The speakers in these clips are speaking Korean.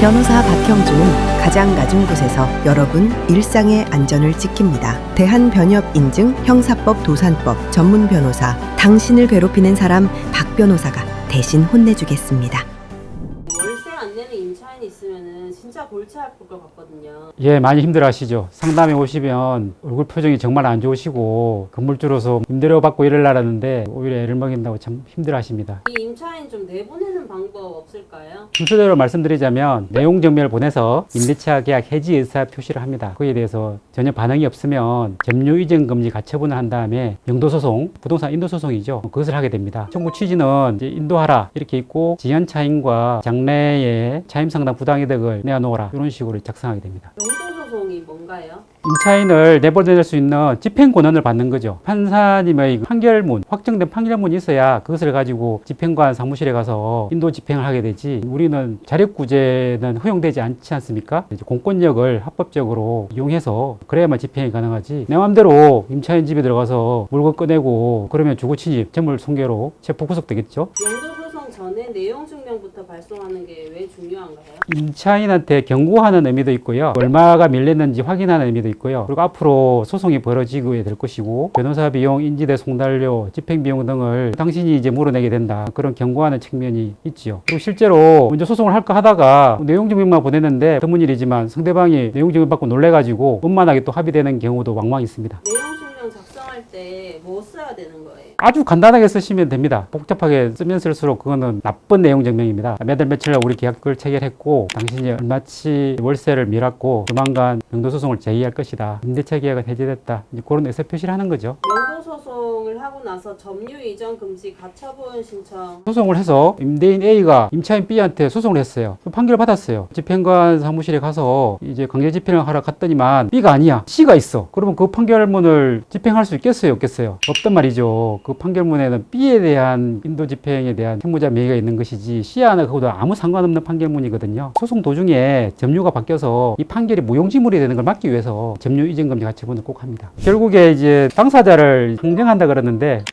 변호사 박형주는 가장 낮은 곳에서 여러분 일상의 안전을 지킵니다. 대한변협 인증 형사법 도산법 전문 변호사, 당신을 괴롭히는 사람 박 변호사가 대신 혼내주겠습니다. 월세 안 내는 임차인이 있으면은 진짜 골치 아플 것 같거든요. 예, 많이 힘들어하시죠. 상담에 오시면 얼굴 표정이 정말 안 좋으시고 건물주로서 임대료 받고 이러려는데 오히려 애를 먹인다고 참 힘들어하십니다. 이 임차인 좀 내보내는 방법 없을까요? 순서대로 말씀드리자면 내용 정리를 보내서 임대차 계약 해지 의사 표시를 합니다. 거기에 대해서 전혀 반응이 없으면 점유 이전 금지 가처분을 한 다음에 영도소송, 부동산 인도소송이죠. 그것을 하게 됩니다. 청구 취지는 이제 인도하라 이렇게 있고 지연 차임과 장래의 차임 상당 부당이득을 내어놓으라 이런 식으로 작성하게 됩니다. 영도소송이 뭔가요? 임차인을 내보낼 수 있는 집행 권한을 받는 거죠. 판사님의 판결문, 확정된 판결문이 있어야 그것을 가지고 집행관 사무실에 가서 인도 집행을 하게 되지, 우리는 자력구제는 허용되지 않지 않습니까? 이제 공권력을 합법적으로 이용해서 그래야만 집행이 가능하지, 내 마음대로 임차인 집에 들어가서 물건 꺼내고 그러면 주거침입, 재물손괴로 체포 구속되겠죠. 영도소송 전에 내용 증명부터 발송하는 게 왜 중요한가요? 임차인한테 경고하는 의미도 있고요, 얼마가 밀렸는지 확인하는 의미도 있고요, 그리고 앞으로 소송이 벌어지게 될 것이고 변호사 비용, 인지대 송달료, 집행 비용 등을 당신이 이제 물어내게 된다, 그런 경고하는 측면이 있지요. 그리고 실제로 먼저 소송을 할까 하다가 내용 증명만 보냈는데 드문 일이지만 상대방이 내용 증명 받고 놀래가지고 원만하게 또 합의되는 경우도 왕왕 있습니다. 내용 증명 작성할 때 뭐 써야 되는 거예요? 아주 간단하게 쓰시면 됩니다. 복잡하게 쓰면 쓸수록 그거는 나쁜 내용 증명입니다. 몇 월 며칠 날 우리 계약을 체결했고 당신이 얼마치 월세를 밀었고 조만간 영도소송을 제기할 것이다, 임대차 계약은 해지됐다, 이제 그런 의사 표시를 하는 거죠. 영도소송을 하고 나서 점유 이전 금지 가처분 신청. 소송을 해서 임대인 A가 임차인 B한테 소송을 했어요. 판결을 받았어요. 집행관 사무실에 가서 이제 강제 집행을 하러 갔더니만 B가 아니야, C가 있어. 그러면 그 판결문을 집행할 수 있겠어요, 없겠어요? 없단 말이죠. 그 판결문에는 B에 대한 인도 집행에 대한 채무자 명의가 있는 것이지 C와는 그것도 아무 상관없는 판결문이거든요. 소송 도중에 점유가 바뀌어서 이 판결이 무용지물이 되는 걸 막기 위해서 점유 이전 금지 가처분을 꼭 합니다. 결국에 이제 당사자를 항정한다 그러는데,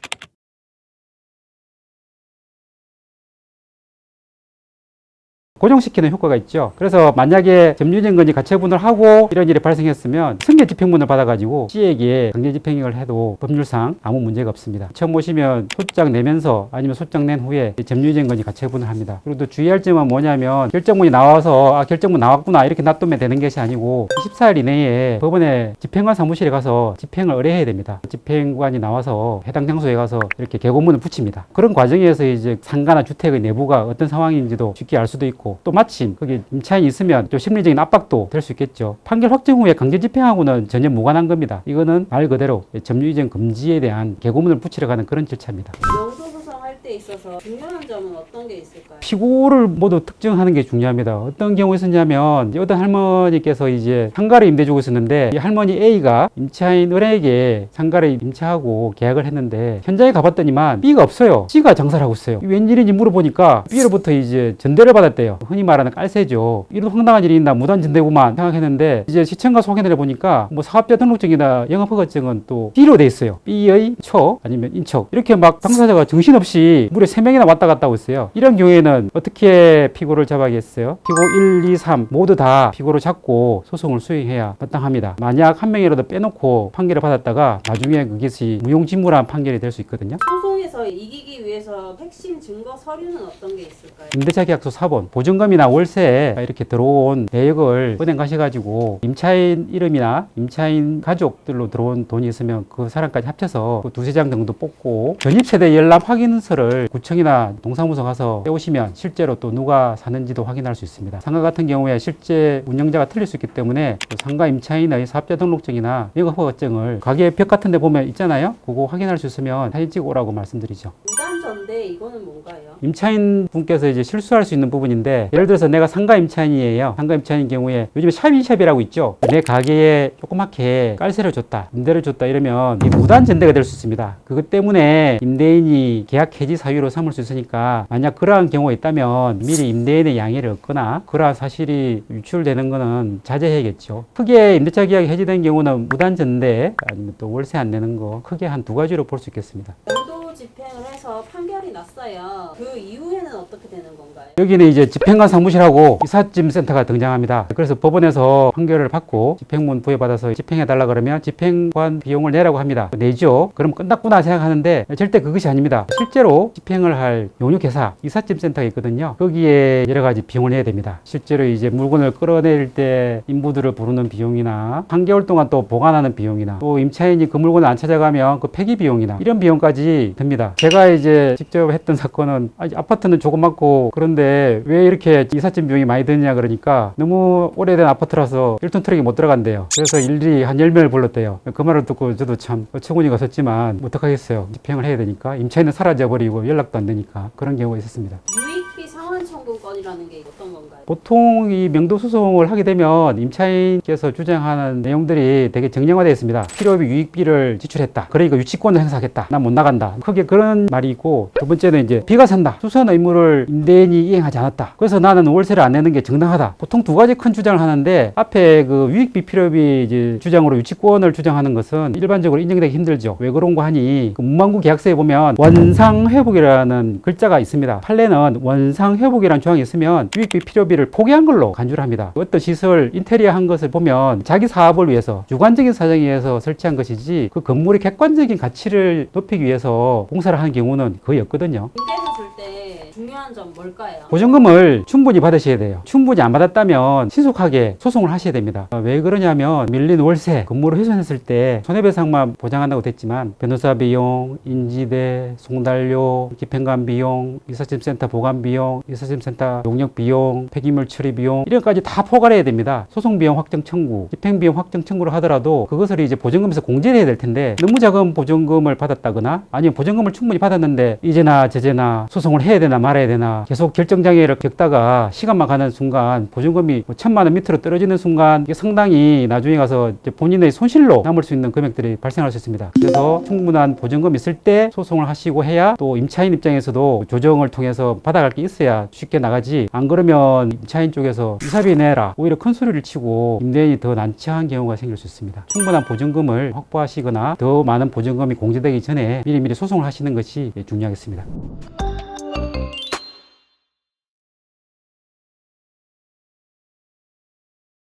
고정시키는 효과가 있죠. 그래서 만약에 점유이전금지 가처분을 하고 이런 일이 발생했으면 승계 집행문을 받아가지고 C에게 강제 집행을 해도 법률상 아무 문제가 없습니다. 처음 오시면 소장 내면서 아니면 소장 낸 후에 점유이전금지 가처분을 합니다. 그리고 또 주의할 점은 뭐냐면 결정문이 나와서 결정문 나왔구나 이렇게 놔두면 되는 것이 아니고 24일 이내에 법원에 집행관 사무실에 가서 집행을 의뢰해야 됩니다. 집행관이 나와서 해당 장소에 가서 이렇게 계고문을 붙입니다. 그런 과정에서 이제 상가나 주택의 내부가 어떤 상황인지도 쉽게 알 수도 있고, 또 마침 거기 임차인이 있으면 또 심리적인 압박도 될 수 있겠죠. 판결 확정 후에 강제 집행하고는 전혀 무관한 겁니다. 이거는 말 그대로 점유 이전 금지에 대한 계고문을 붙이러 가는 그런 절차입니다. 영도소송 할 때 있어서 중요한 점은 어떤 게 있을까요? 피고를 모두 특정하는 게 중요합니다. 어떤 경우에 있었냐면 어떤 할머니께서 이제 상가를 임대 주고 있었는데 이 할머니 A가 임차인 을에게 상가를 임차하고 계약을 했는데 현장에 가봤더니만 B가 없어요. C가 장사를 하고 있어요. 웬일인지 물어보니까 B로부터 이제 전대를 받았대요. 흔히 말하는 깔세죠. 이런 황당한 일이 있나, 무단 전대구만 생각했는데 이제 시청과 소견을 해보니까 뭐 사업자 등록증이나 영업허가증은 또 B로 돼 있어요. B의 척 아니면 인척 이렇게 막 당사자가 정신없이 무려 3명이나 왔다 갔다 하고 있어요. 이런 경우에는 어떻게 피고를 잡아야겠어요? 피고 1, 2, 3 모두 다 피고를 잡고 소송을 수행해야 마땅합니다. 만약 한 명이라도 빼놓고 판결을 받았다가 나중에 그것이 무용지물한 판결이 될 수 있거든요. 소송에서 이기기 위해서 핵심 증거 서류는 어떤 게 있을까요? 임대차 계약서 사본, 보증금이나 월세 이렇게 들어온 내역을 은행 가셔가지고 임차인 이름이나 임차인 가족들로 들어온 돈이 있으면 그 사람까지 합쳐서 두세 장 정도 뽑고 전입세대 열람 확인서를 구청이나 동사무소 가서 떼오시면 실제로 또 누가 사는지도 확인할 수 있습니다. 상가 같은 경우에 실제 운영자가 틀릴 수 있기 때문에 상가 임차인의 사업자 등록증이나 영업허가증을 가게 벽 같은 데 보면 있잖아요. 그거 확인할 수 있으면 사진 찍어 오라고 말씀드리죠. 무단전대 이거는 뭔가요? 임차인 분께서 이제 실수할 수 있는 부분인데, 예를 들어서 내가 상가 임차인이에요. 상가 임차인인 경우에 요즘에 샵인샵이라고 있죠. 내 가게에 조그맣게 깔세를 줬다, 임대를 줬다 이러면 이 무단 전대가 될 수 있습니다. 그것 때문에 임대인이 계약 해지 사유로 삼을 수 있으니까 만약 그러한 경우가 있다면 미리 임대인의 양해를 얻거나 그러한 사실이 유출되는 거는 자제해야겠죠. 크게 임대차 계약이 해지된 경우는 무단 전대 아니면 또 월세 안 내는 거, 크게 한 두 가지로 볼 수 있겠습니다. 영도 집행을 해서 판결이 났어요. 그 이후에는 어떻게 되는 건가요? 여기는 이제 집행관 사무실하고 이삿짐센터가 등장합니다. 그래서 법원에서 판결을 받고 집행문 부여받아서 집행해달라 그러면 집행관 비용을 내라고 합니다. 내죠. 그럼 끝났구나 생각하는데 절대 그것이 아닙니다. 실제로 집행을 할 용역회사 이삿짐센터가 있거든요. 거기에 여러 가지 비용을 내야 됩니다. 실제로 이제 물건을 끌어내릴 때 인부들을 부르는 비용이나 한 개월 동안 또 보관하는 비용이나 또 임차인이 그 물건을 안 찾아가면 그 폐기 비용이나 이런 비용까지 듭니다. 제가 이제 직접 했던 사건은 아파트는 조그맣고 그런데 왜 이렇게 이삿짐 비용이 많이 드느냐 그러니까 너무 오래된 아파트라서 1톤 트럭이 못 들어간대요. 그래서 일일이 한 10명을 불렀대요. 그 말을 듣고 저도 참 어처구니가 없었지만 어떡하겠어요. 집행을 해야 되니까 임차인은 사라져버리고 연락도 안 되니까 그런 경우가 있었습니다. 유익비 상환 청구권이라는 게 어떤 건가요? 보통 이 명도소송을 하게 되면 임차인께서 주장하는 내용들이 되게 정량화되어 있습니다. 필요비 유익비를 지출했다. 그러니까 유치권을 행사하겠다. 난 못 나간다. 크게 그런 말이 있고 두 번째는 이제 비가 산다. 수선 의무를 임대인이 이행하지 않았다. 그래서 나는 월세를 안 내는 게 정당하다. 보통 두 가지 큰 주장을 하는데 앞에 그 유익비 필요비 이제 주장으로 유치권을 주장하는 것은 일반적으로 인정되기 힘들죠. 왜 그런가 하니 그 문방구 계약서에 보면 원상회복이라는 글자가 있습니다. 판례는 원상회복이라는 조항이 있으면 유익비 필요비를 포기한 걸로 간주를 합니다. 어떤 시설 인테리어 한 것을 보면 자기 사업을 위해서 주관적인 사정에 의해서 설치한 것이지 그 건물의 객관적인 가치를 높이기 위해서 공사를 하는 경우는 거의 없거든요. 임대에서 줄 때 중요한 점 뭘까요? 보증금을 충분히 받으셔야 돼요. 충분히 안 받았다면 신속하게 소송을 하셔야 됩니다. 왜 그러냐면 밀린 월세, 건물을 훼손했을 때 손해배상만 보장한다고 됐지만 변호사 비용, 인지대, 송달료, 집행관 비용, 이삿짐센터 보관 비용, 이삿짐센터 용역 비용, 폐기물 처리 비용 이런 것까지 다 포괄해야 됩니다. 소송 비용 확정 청구, 집행 비용 확정 청구를 하더라도 그것을 이제 보증금에서 공제를 해야 될 텐데 너무 작은 보증금을 받았다거나 아니면 보증금을 충분히 받았는데 이제나 저제나 소송을 해야 되나 말아야 되나 계속 결정장애를 겪다가 시간만 가는 순간 보증금이 1,000만 원 밑으로 떨어지는 순간 이게 상당히 나중에 가서 이제 본인의 손실로 남을 수 있는 금액들이 발생할 수 있습니다. 그래서 충분한 보증금이 있을 때 소송을 하시고 해야 또 임차인 입장에서도 조정을 통해서 받아갈 게 있어야 쉽게 나가지 안 그러면 임차인 쪽에서 이사비 내라 오히려 큰 소리를 치고 임대인이 더 난처한 경우가 생길 수 있습니다. 충분한 보증금을 확보하시거나 더 많은 보증금이 공제되기 전에 미리미리 소송을 하시는 것이 중요하겠습니다.